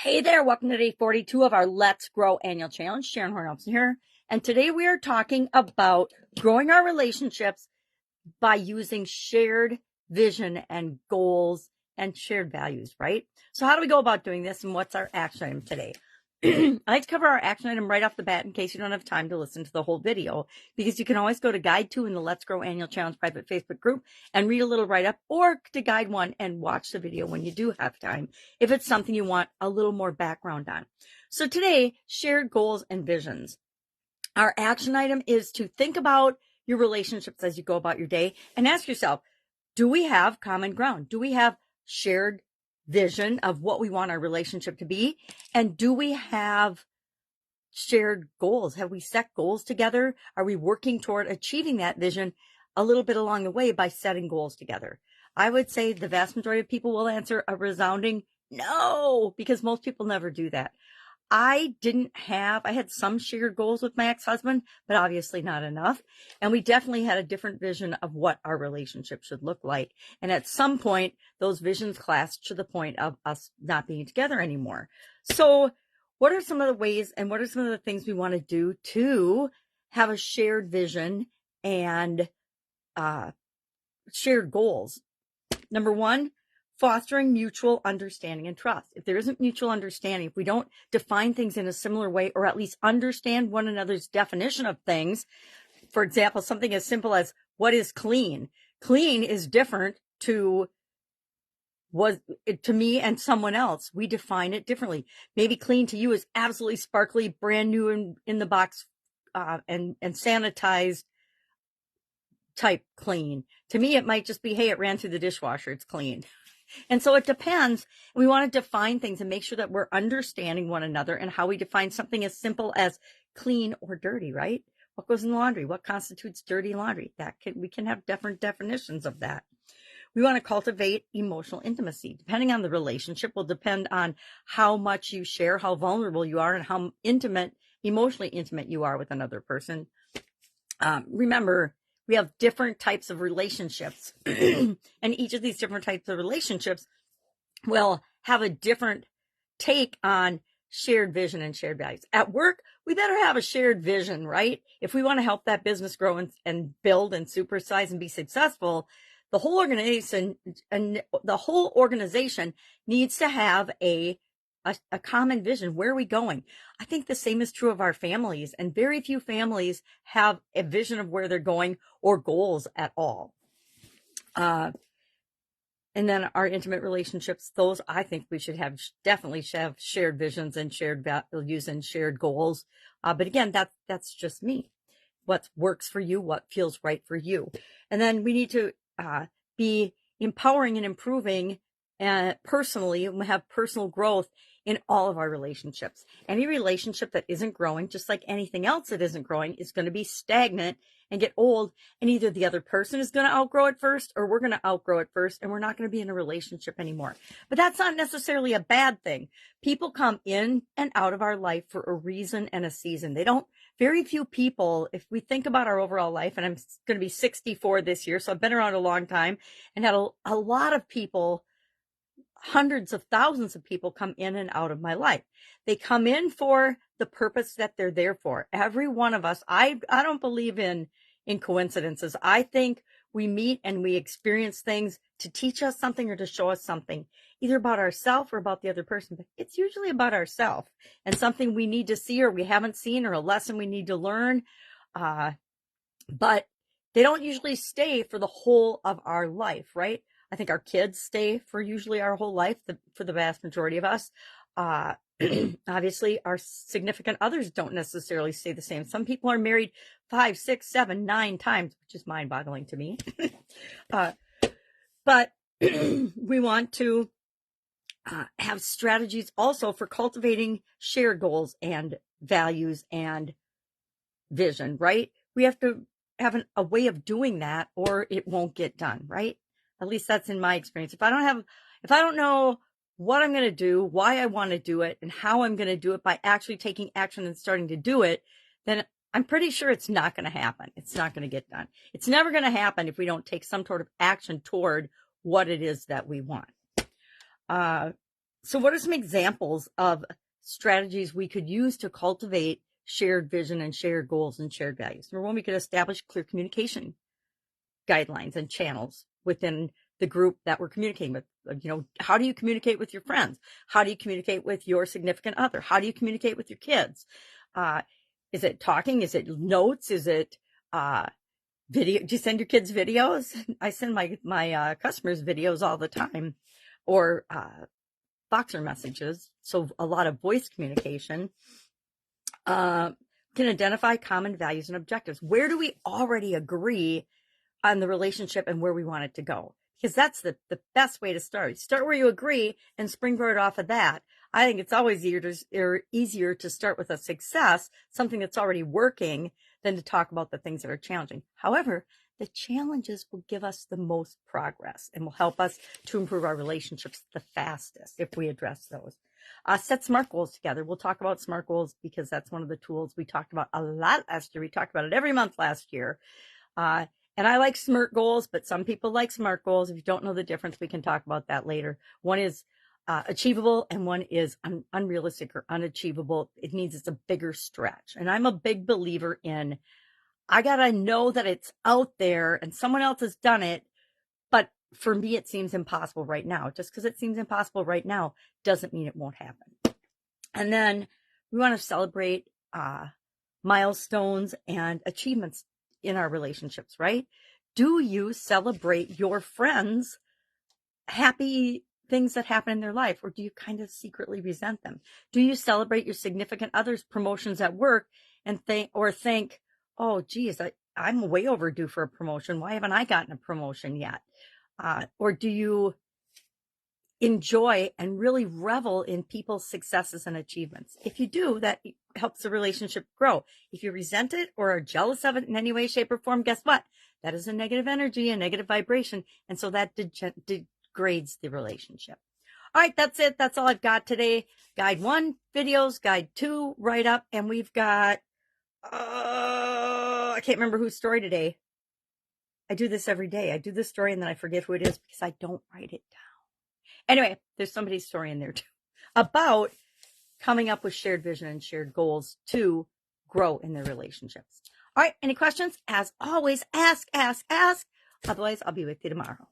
Hey there, welcome to day 42 of our Let's Grow annual challenge. Sharon Horne-Ellstrom here. And today we are talking about growing our relationships by using shared vision and goals and shared values, right? So how do we go about doing this, and what's our action item today? I like to cover our action item right off the bat in case you don't have time to listen to the whole video, because you can always go to guide 2 in the Let's Grow Annual Challenge private Facebook group and read a little write-up, or to guide 1 and watch the video when you do have time, if it's something you want a little more background on. So today, shared goals and visions. Our action item is to think about your relationships as you go about your day and ask yourself, do we have common ground? Do we have shared vision of what we want our relationship to be? And do we have shared goals? Have we set goals together? Are we working toward achieving that vision a little bit along the way by setting goals together? I would say the vast majority of people will answer a resounding no, because most people never do that. I had some shared goals with my ex-husband, but obviously not enough. And we definitely had a different vision of what our relationship should look like. And at some point, those visions clashed to the point of us not being together anymore. So what are some of the ways and what are some of the things we want to do to have a shared vision and shared goals? Number one, fostering mutual understanding and trust. If there isn't mutual understanding, if we don't define things in a similar way, or at least understand one another's definition of things, for example, something as simple as what is clean? Clean is different to me and someone else. We define it differently. Maybe clean to you is absolutely sparkly, brand new in the box, and sanitized type clean. To me, it might just be, hey, it ran through the dishwasher, it's clean. And so it depends. We want to define things and make sure that we're understanding one another and how we define something as simple as clean or dirty, right? What goes in laundry? What constitutes dirty laundry? We can have different definitions of that. We want to cultivate emotional intimacy. Depending on the relationship will depend on how much you share, how vulnerable you are, and how emotionally intimate you are with another person. Remember, we have different types of relationships, and each of these different types of relationships will have a different take on shared vision and shared values. At work, we better have a shared vision, right? If we want to help that business grow and build and supersize and be successful, the whole organization needs to have a common vision. Where are we going? I think the same is true of our families, and very few families have a vision of where they're going or goals at all. And then our intimate relationships, those I think we should definitely have shared visions and shared values and shared goals. But again, that's just me. What works for you, what feels right for you. And then we need to be empowering and improving personally, and have personal growth in all of our relationships. Any relationship that isn't growing, just like anything else that isn't growing, is going to be stagnant and get old. And either the other person is going to outgrow it first, or we're going to outgrow it first, and we're not going to be in a relationship anymore. But that's not necessarily a bad thing. People come in and out of our life for a reason and a season. Very few people, if we think about our overall life, and I'm going to be 64 this year, so I've been around a long time and had a lot of people, hundreds of thousands of people come in and out of my life. They come in for the purpose that they're there for. Every one of us, I don't believe in coincidences. I think we meet and we experience things to teach us something or to show us something, either about ourselves or about the other person. But it's usually about ourselves and something we need to see or we haven't seen, or a lesson we need to learn. But they don't usually stay for the whole of our life, right? I think our kids stay for usually our whole life, for the vast majority of us. Obviously, our significant others don't necessarily stay the same. Some people are married 5, 6, 7, 9 times, which is mind-boggling to me. But we want to have strategies also for cultivating shared goals and values and vision, right? We have to have a way of doing that, or it won't get done, right? At least that's in my experience. If I don't know what I'm going to do, why I want to do it, and how I'm going to do it by actually taking action and starting to do it, then I'm pretty sure it's not going to happen. It's not going to get done. It's never going to happen if we don't take some sort of action toward what it is that we want. So what are some examples of strategies we could use to cultivate shared vision and shared goals and shared values? Number one, we could establish clear communication guidelines and channels within the group that we're communicating with. How do you communicate with your friends? How do you communicate with your significant other? How do you communicate with your kids? Is it talking? Is it notes? Is it video? Do you send your kids videos? I send my customers videos all the time, or Boxer messages. So a lot of voice communication. Can identify common values and objectives. Where do we already agree on the relationship and where we want it to go? Because that's the best way to start. Start where you agree and springboard off of that. I think it's always easier to start with a success, something that's already working, than to talk about the things that are challenging. However, the challenges will give us the most progress and will help us to improve our relationships the fastest if we address those. Set SMART goals together. We'll talk about SMART goals because that's one of the tools we talked about a lot last year. We talked about it every month last year. And I like SMART goals, but some people like SMART goals. If you don't know the difference, we can talk about that later. One is achievable and one is unrealistic or unachievable. It means it's a bigger stretch. And I'm a big believer in, I got to know that it's out there and someone else has done it. But for me, it seems impossible right now. Just because it seems impossible right now doesn't mean it won't happen. And then we want to celebrate milestones and achievements in our relationships, right? Do you celebrate your friends' happy things that happen in their life, or do you kind of secretly resent them? Do you celebrate your significant other's promotions at work and think, oh, geez, I'm way overdue for a promotion. Why haven't I gotten a promotion yet? Or do you enjoy and really revel in people's successes and achievements? If you do, that helps the relationship grow. If you resent it or are jealous of it in any way, shape, or form, guess what? That is a negative energy, a negative vibration. And so that degrades the relationship. All right, that's it. That's all I've got today. Guide 1, videos. Guide 2, write up. And we've got, I can't remember whose story today. I do this every day. I do this story and then I forget who it is because I don't write it down. Anyway, there's somebody's story in there too about coming up with shared vision and shared goals to grow in their relationships. All right, any questions? As always, ask. Otherwise, I'll be with you tomorrow.